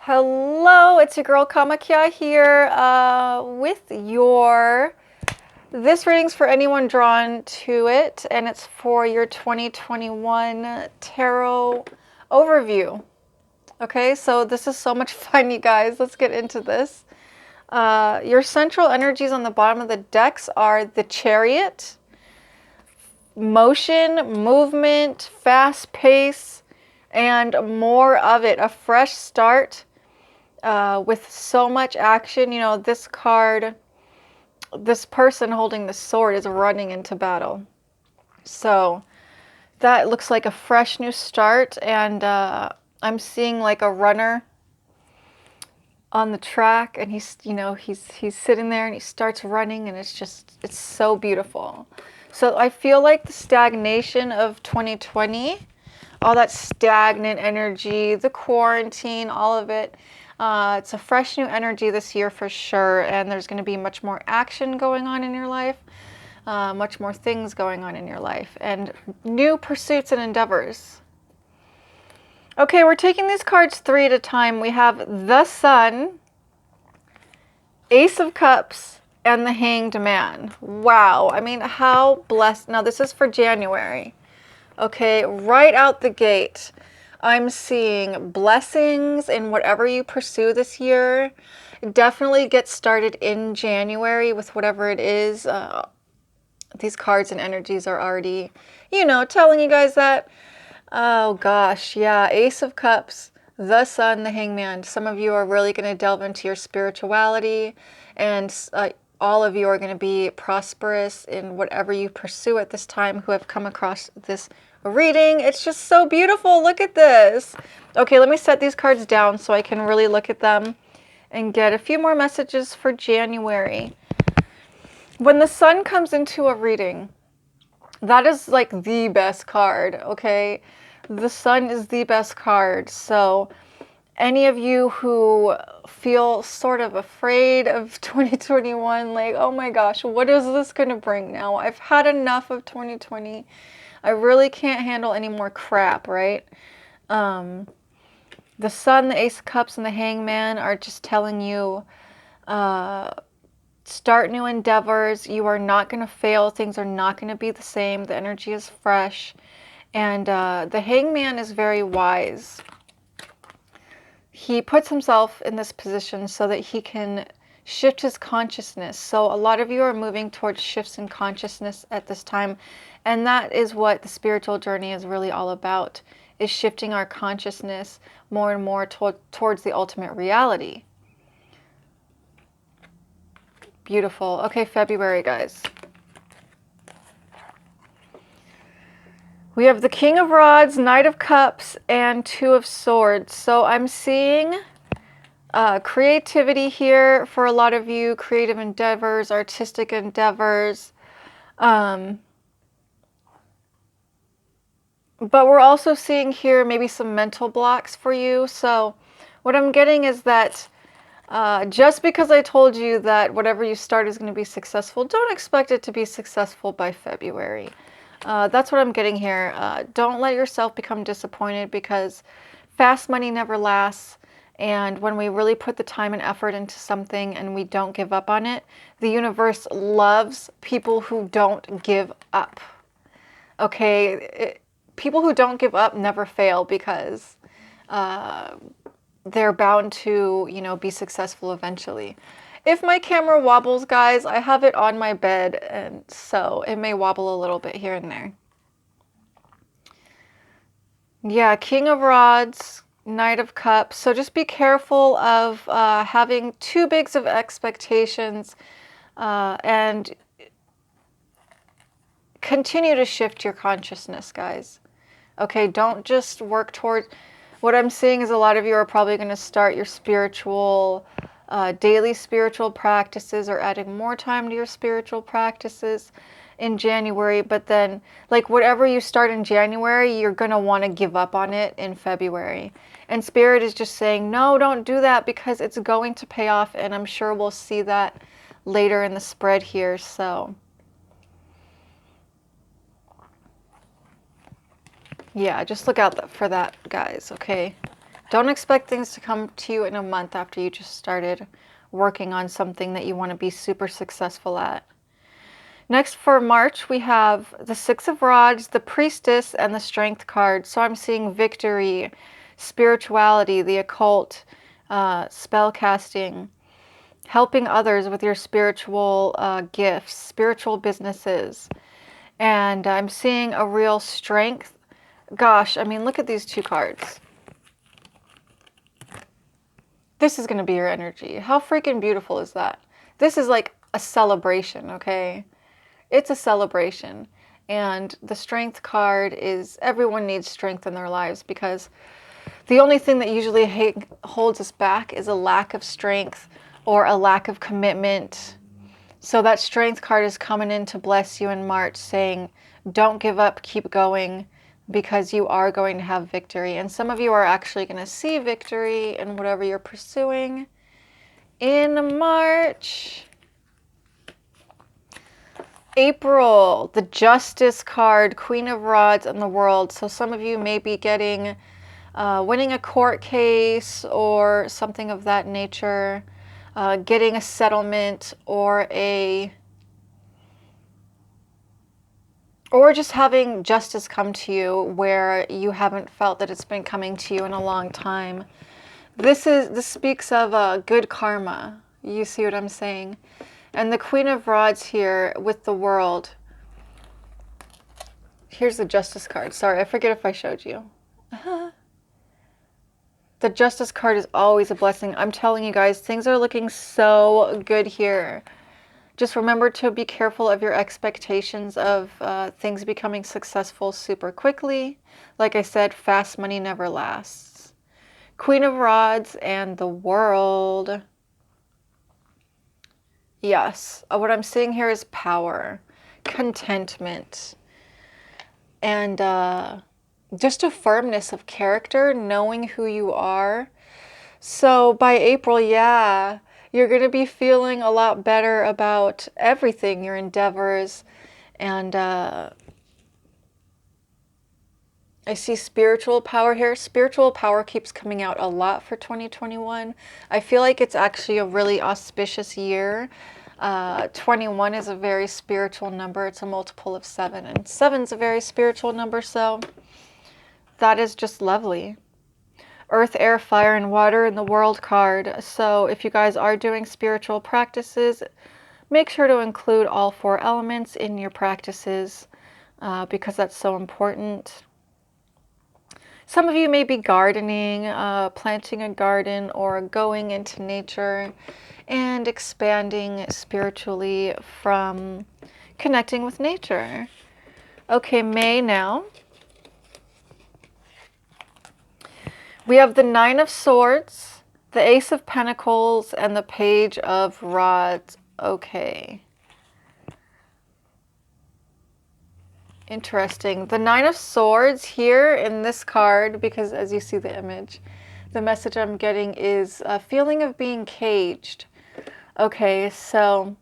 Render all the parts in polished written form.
Hello, it's your girl Kamakia here with this reading's for anyone drawn to it, and it's for your 2021 tarot overview. Okay, so this is so much fun, you guys. Let's get into this. Your central energies on the bottom of the decks are the Chariot, motion, movement, fast pace, and more of it. A fresh start. With so much action, you know, this card, this person holding the sword is running into battle. So that looks like a fresh new start, and I'm seeing like a runner on the track, and he's sitting there and he starts running, and it's so beautiful. So I feel like the stagnation of 2020, all that stagnant energy, the quarantine, all of it. It's a fresh new energy this year for sure, and there's going to be much more action going on in your life, much more things going on in your life, and new pursuits and endeavors. Okay, we're taking these cards three at a time. We have the Sun, Ace of Cups, and the Hanged Man. Wow, I mean, how blessed. Now, this is for January. Okay, right out the gate, I'm seeing blessings in whatever you pursue this year. Definitely get started in January with whatever it is. These cards and energies are already, telling you guys that. Oh gosh, yeah, Ace of Cups, the Sun, the Hangman. Some of you are really going to delve into your spirituality, and all of you are going to be prosperous in whatever you pursue at this time who have come across this reading. It's just so beautiful. Look at this. Okay, let me set these cards down so I can really look at them and get a few more messages for January. When the Sun comes into a reading, that is like the best card, okay? The Sun is the best card. So any of you who feel sort of afraid of 2021, like, oh my gosh, what is this going to bring now? I've had enough of 2020. I really can't handle any more crap, right? The Sun, the Ace of Cups, and the Hangman are just telling you, start new endeavors. You are not going to fail. Things are not going to be the same. The energy is fresh. And the Hangman is very wise. He puts himself in this position so that he can shift his consciousness. So a lot of you are moving towards shifts in consciousness at this time. And that is what the spiritual journey is really all about, is shifting our consciousness more and more towards the ultimate reality. Beautiful. Okay, February, guys. We have the King of Rods, Knight of Cups, and Two of Swords. So I'm seeing creativity here for a lot of you, creative endeavors, artistic endeavors. But we're also seeing here maybe some mental blocks for you. So what I'm getting is that just because I told you that whatever you start is going to be successful, don't expect it to be successful by February. That's what I'm getting here. Don't let yourself become disappointed, because fast money never lasts. And when we really put the time and effort into something and we don't give up on it, the universe loves people who don't give up. Okay? People who don't give up never fail, because they're bound to, be successful eventually. If my camera wobbles, guys, I have it on my bed, and so it may wobble a little bit here and there. Yeah, King of Rods, Knight of Cups. So just be careful of having too big of expectations, and continue to shift your consciousness, guys. Okay, don't just work toward... What I'm seeing is a lot of you are probably going to start your daily spiritual practices, or adding more time to your spiritual practices in January. But then, like, whatever you start in January, you're going to want to give up on it in February. And Spirit is just saying, no, don't do that, because it's going to pay off. And I'm sure we'll see that later in the spread here. So yeah, just look out for that, guys, okay? Don't expect things to come to you in a month after you just started working on something that you want to be super successful at. Next for March, we have the Six of Rods, the Priestess, and the Strength card. So I'm seeing victory, spirituality, the occult, spell casting, helping others with your spiritual gifts, spiritual businesses. And I'm seeing a real strength. Gosh, I mean, look at these two cards. This is going to be your energy. How freaking beautiful is that? This is like a celebration, okay? It's a celebration. And the strength card is, everyone needs strength in their lives, because the only thing that usually holds us back is a lack of strength or a lack of commitment. So that strength card is coming in to bless you in March, saying, don't give up, keep going, because you are going to have victory. And some of you are actually going to see victory in whatever you're pursuing in March. April, the Justice card, Queen of Rods and the World. So some of you may be getting, winning a court case or something of that nature, getting a settlement or just having justice come to you where you haven't felt that it's been coming to you in a long time. This speaks of good karma. You see what I'm saying? And the Queen of Rods here with the World. Here's the Justice card. Sorry, I forget if I showed you. The Justice card is always a blessing. I'm telling you guys, things are looking so good here. Just remember to be careful of your expectations of things becoming successful super quickly. Like I said, fast money never lasts. Queen of Rods and the World. Yes, what I'm seeing here is power, contentment, and just a firmness of character, knowing who you are. So by April, yeah, you're going to be feeling a lot better about everything, your endeavors, and I see spiritual power here. Spiritual power keeps coming out a lot for 2021. I feel like it's actually a really auspicious year. 21 is a very spiritual number. It's a multiple of 7, and 7 is a very spiritual number, so that is just lovely. Earth, air, fire, and water in the World card. So if you guys are doing spiritual practices, make sure to include all 4 elements in your practices because that's so important. Some of you may be gardening, planting a garden, or going into nature and expanding spiritually from connecting with nature. Okay, May now. We have the Nine of Swords, the Ace of Pentacles, and the Page of Rods. Okay. Interesting. The Nine of Swords here in this card, because as you see the image, the message I'm getting is a feeling of being caged. Okay, so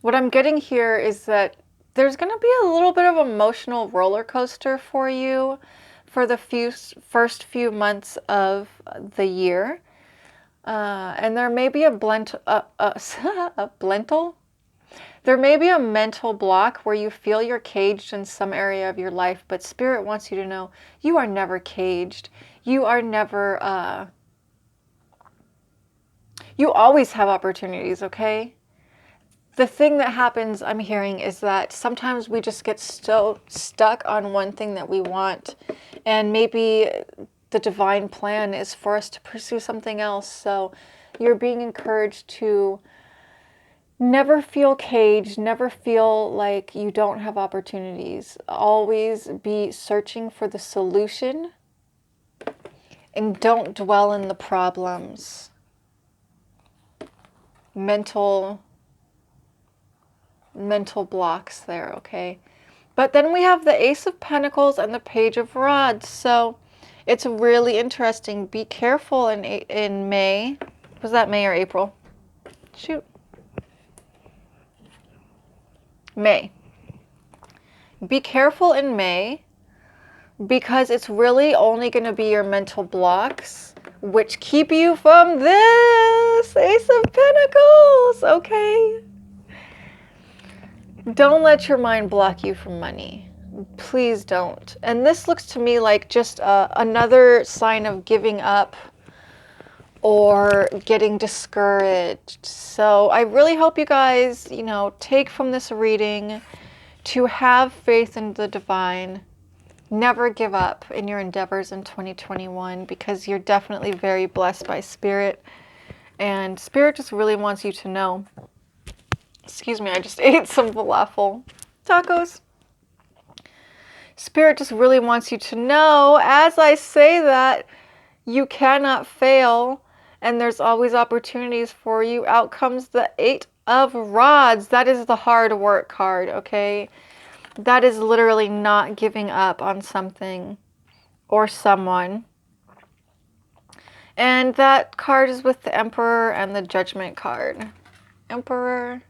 what I'm getting here is that there's going to be a little bit of emotional roller coaster for you for the first few months of the year. And there may be a blental. There may be a mental block where you feel you're caged in some area of your life, but Spirit wants you to know you are never caged. You are never, you always have opportunities, okay? The thing that happens, I'm hearing, is that sometimes we just get so stuck on one thing that we want, and maybe the divine plan is for us to pursue something else. So you're being encouraged to never feel caged, never feel like you don't have opportunities. Always be searching for the solution and don't dwell in the problems. Mental blocks there, okay? But then we have the Ace of Pentacles and the Page of Rods. So it's really interesting. Be careful in May. Was that May or April? Shoot. May. Be careful in May because it's really only going to be your mental blocks which keep you from this Ace of Pentacles, okay? Don't let your mind block you from money. Please don't. And this looks to me like just another sign of giving up or getting discouraged. So I really hope you guys, you know, take from this reading to have faith in the divine. Never give up in your endeavors in 2021 because you're definitely very blessed by Spirit. And Spirit just really wants you to know. Excuse me, I just ate some falafel tacos. Spirit just really wants you to know, as I say that, you cannot fail and there's always opportunities for you. Out comes the 8 of Rods. That is the hard work card, okay? That is literally not giving up on something or someone. And that card is with the Emperor and the Judgment card. Emperor.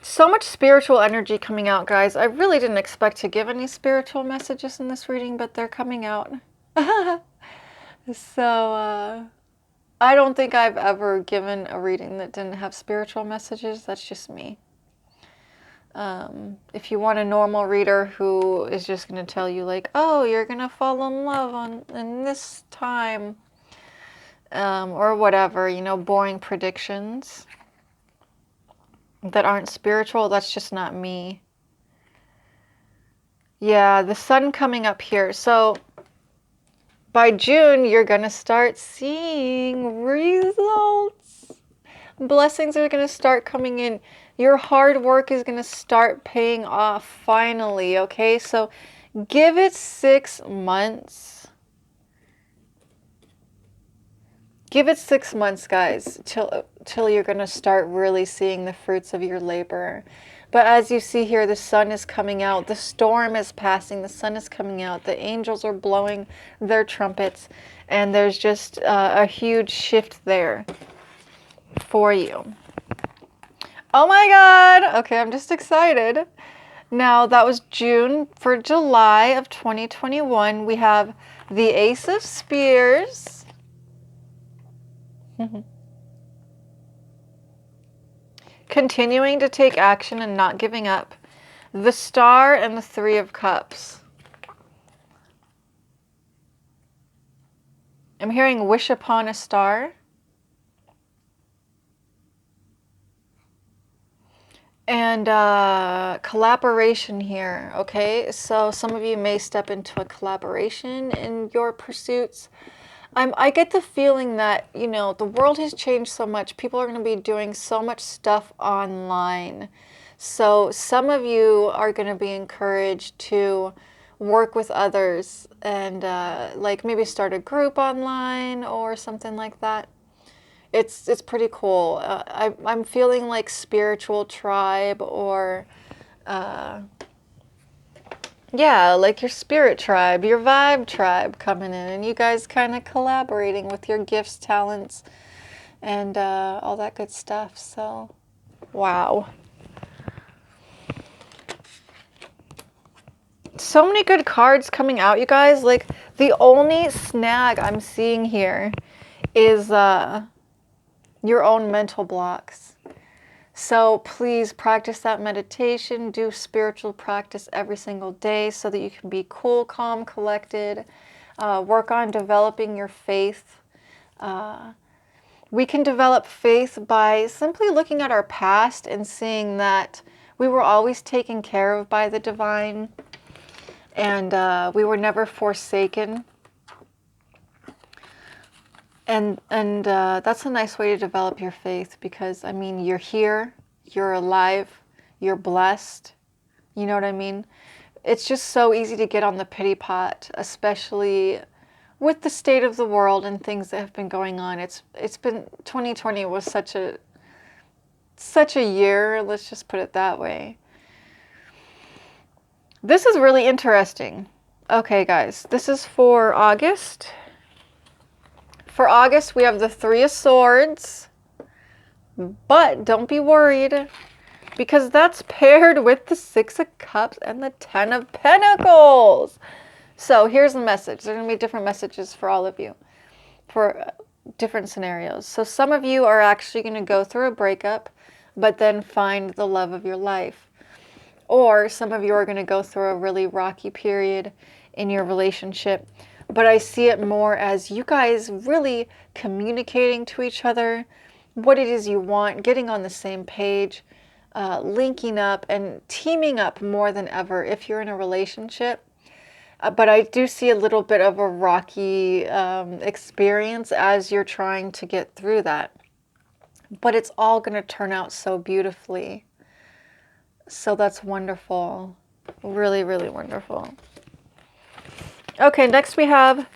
So much spiritual energy coming out, guys. I really didn't expect to give any spiritual messages in this reading, but they're coming out. So, I don't think I've ever given a reading that didn't have spiritual messages. That's just me. If you want a normal reader who is just going to tell you like, oh, you're going to fall in love in this time, or whatever, you know, boring predictions that aren't spiritual, that's just not me. Yeah, the sun coming up here. So by June, you're going to start seeing results. Blessings are going to start coming in. Your hard work is going to start paying off finally, okay? So give it 6 months. Give it 6 months, guys, till you're going to start really seeing the fruits of your labor. But as you see here, the sun is coming out. The storm is passing. The sun is coming out. The angels are blowing their trumpets. And there's just a huge shift there for you. Oh my God. Okay, I'm just excited. Now, that was June. For July of 2021, we have the Ace of Spears. Continuing to take action and not giving up. The Star and the 3 of Cups. I'm hearing wish upon a star. And collaboration here, okay? So some of you may step into a collaboration in your pursuits. I get the feeling that, you know, the world has changed so much. People are going to be doing so much stuff online. So some of you are going to be encouraged to work with others and like maybe start a group online or something like that. It's pretty cool. I'm feeling like spiritual tribe or yeah, like your spirit tribe, your vibe tribe coming in, and you guys kind of collaborating with your gifts, talents, and all that good stuff. So, wow. So many good cards coming out, you guys. Like, the only snag I'm seeing here is your own mental blocks. So please practice that meditation, do spiritual practice every single day so that you can be cool, calm, collected. Work on developing your faith. We can develop faith by simply looking at our past and seeing that we were always taken care of by the divine and we were never forsaken. And that's a nice way to develop your faith because, I mean, you're here, you're alive, you're blessed. You know what I mean? It's just so easy to get on the pity pot, especially with the state of the world and things that have been going on. It's been, 2020 was such a year, let's just put it that way. This is really interesting. Okay, guys, this is for August. For August, we have the 3 of Swords, but don't be worried. because that's paired with the Six of Cups and the Ten of Pentacles. So here's the message. There are going to be different messages for all of you, for different scenarios. So some of you are actually going to go through a breakup, but then find the love of your life. Or some of you are going to go through a really rocky period in your relationship. But I see it more as you guys really communicating to each other what it is you want, getting on the same page, linking up and teaming up more than ever if you're in a relationship. But I do see a little bit of a rocky experience as you're trying to get through that. But it's all going to turn out so beautifully. So that's wonderful. Really, really wonderful. Okay, next we have,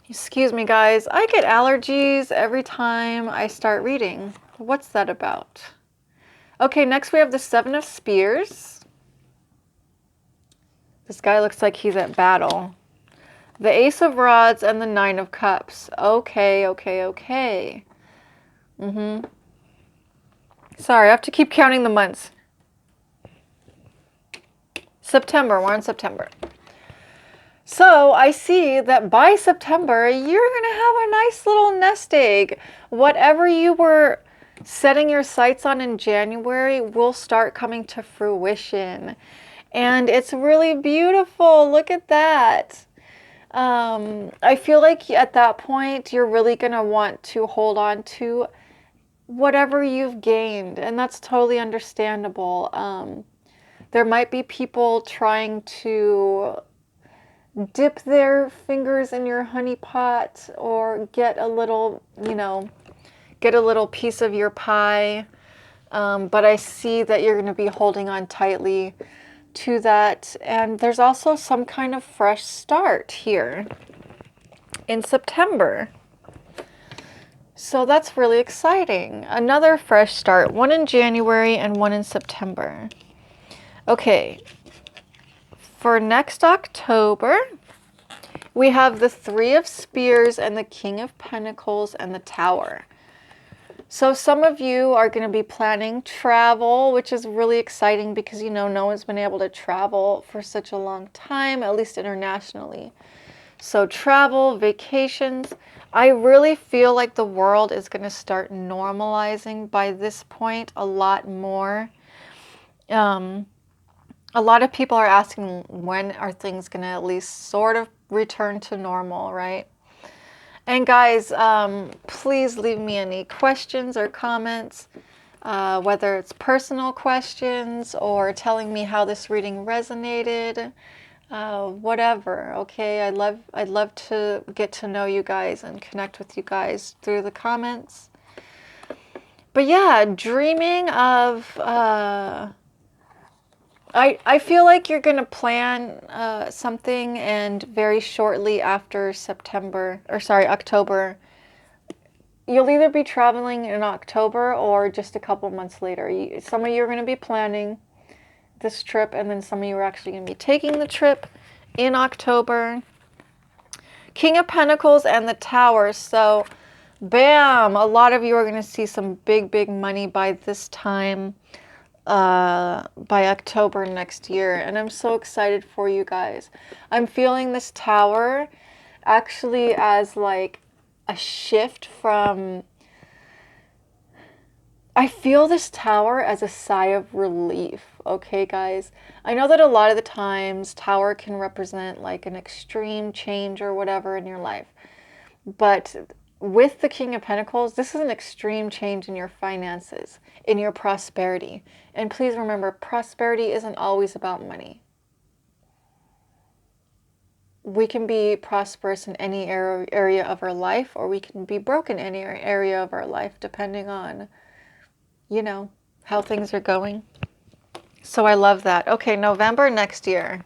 excuse me guys, I get allergies every time I start reading. What's that about? Okay, next we have the Seven of Spears. This guy looks like he's at battle. The Ace of Rods and the Nine of Cups. Okay. Sorry, I have to keep counting the months. September, we're in September. So I see that by September, you're going to have a nice little nest egg. Whatever you were setting your sights on in January will start coming to fruition. And it's really beautiful. Look at that. I feel like at that point, you're really going to want to hold on to whatever you've gained. And that's totally understandable. There might be people trying to dip their fingers in your honey pot or get a little, get a little piece of your pie. But I see that you're going to be holding on tightly to that. And there's also some kind of fresh start here in September. So that's really exciting. Another fresh start, one in January and one in September. Okay. For next October, we have the Three of Spears and the King of Pentacles and the Tower. So some of you are going to be planning travel, which is really exciting because, no one's been able to travel for such a long time, at least internationally. So travel, vacations. I really feel like the world is going to start normalizing by this point a lot more. A lot of people are asking, when are things going to at least sort of return to normal, right? And guys, please leave me any questions or comments, whether it's personal questions or telling me how this reading resonated, whatever, okay? I'd love to get to know you guys and connect with you guys through the comments. But yeah, dreaming of... I feel like you're going to plan something, and very shortly after October, you'll either be traveling in October or just a couple months later. Some of you are going to be planning this trip, and then some of you are actually going to be taking the trip in October. King of Pentacles and the Tower. So, bam! A lot of you are going to see some big money by this time. By October next year, and I'm so excited for you guys. I'm feeling this Tower actually as like a shift from... I feel this Tower as a sigh of relief, okay guys? I know that a lot of the times Tower can represent like an extreme change or whatever in your life, but with the King of Pentacles, this is an extreme change in your finances, in your prosperity. And please remember, prosperity isn't always about money. We can be prosperous in any area of our life, or we can be broke in any area of our life, depending on, how things are going. So I love that. Okay, November next year.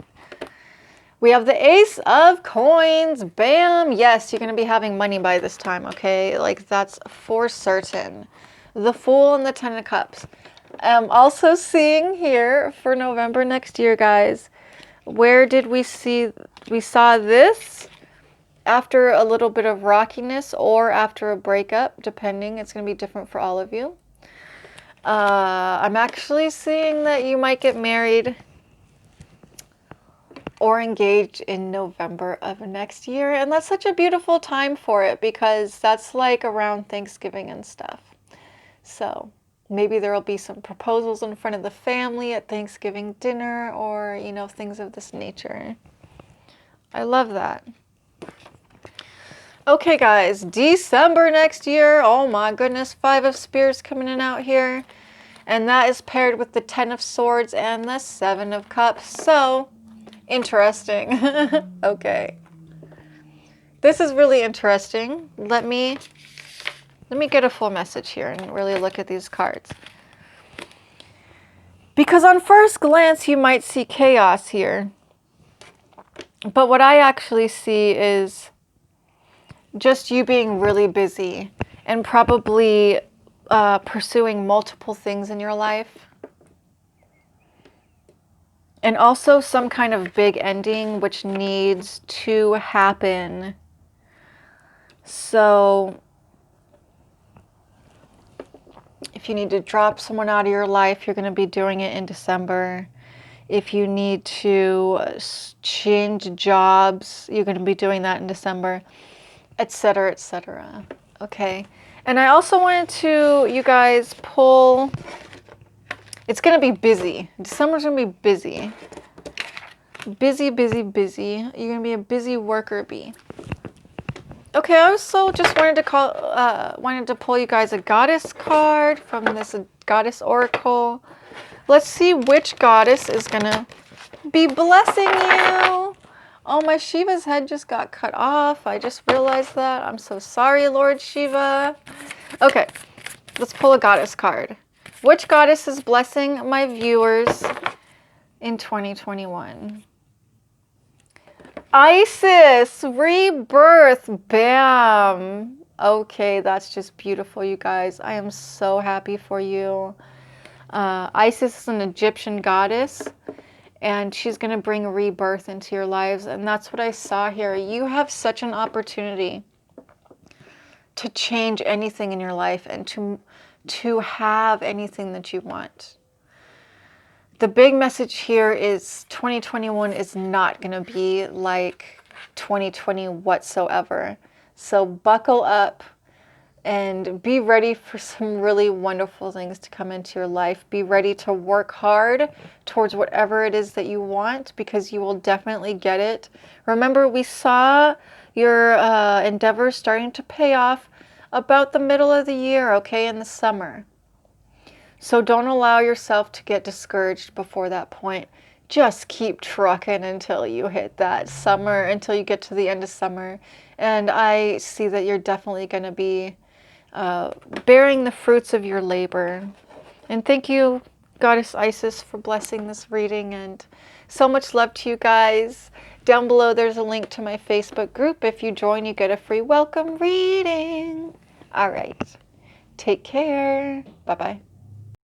We have the Ace of Coins. Bam! Yes, you're going to be having money by this time, okay? Like, that's for certain. The Fool and the Ten of Cups. I'm also seeing here for November next year, guys. Where did we see... We saw this after a little bit of rockiness or after a breakup, depending. It's going to be different for all of you. I'm actually seeing that you might get married or engaged in November of next year. And that's such a beautiful time for it because that's like around Thanksgiving and stuff. So maybe there'll be some proposals in front of the family at Thanksgiving dinner or, you know, things of this nature. I love that. Okay, guys, December next year. Oh my goodness, 5 of Spears coming in out here. And that is paired with the 10 of Swords and the 7 of Cups. So, interesting. Okay. This is really interesting. Let me get a full message here and really look at these cards. Because on first glance, you might see chaos here. But what I actually see is just you being really busy and probably pursuing multiple things in your life. And also some kind of big ending which needs to happen. So if you need to drop someone out of your life, you're going to be doing it in December. If you need to change jobs, you're going to be doing that in December, etc., etc. Okay. And I also wanted to, you guys, pull, it's going to be busy. December's going to be busy. Busy, busy, busy. You're going to be a busy worker bee. Okay, I also just wanted to pull you guys a goddess card from this goddess oracle. Let's see which goddess is going to be blessing you. Oh, my Shiva's head just got cut off. I just realized that. I'm so sorry, Lord Shiva. Okay, let's pull a goddess card. Which goddess is blessing my viewers in 2021? Isis, rebirth, bam. Okay, that's just beautiful, you guys. I am so happy for you. Isis is an Egyptian goddess, and she's going to bring rebirth into your lives. And that's what I saw here. You have such an opportunity to change anything in your life and to have anything that you want. The big message here is 2021 is not going to be like 2020 whatsoever. So buckle up and be ready for some really wonderful things to come into your life. Be ready to work hard towards whatever it is that you want, because you will definitely get it. Remember, we saw your endeavors starting to pay off about the middle of the year, okay, in the summer. So don't allow yourself to get discouraged before that point. Just keep trucking until you hit that summer, until you get to the end of summer. And I see that you're definitely going to be bearing the fruits of your labor. And thank you, Goddess Isis, for blessing this reading. And so much love to you guys. Down below, there's a link to my Facebook group. If you join, you get a free welcome reading. All right. Take care. Bye-bye.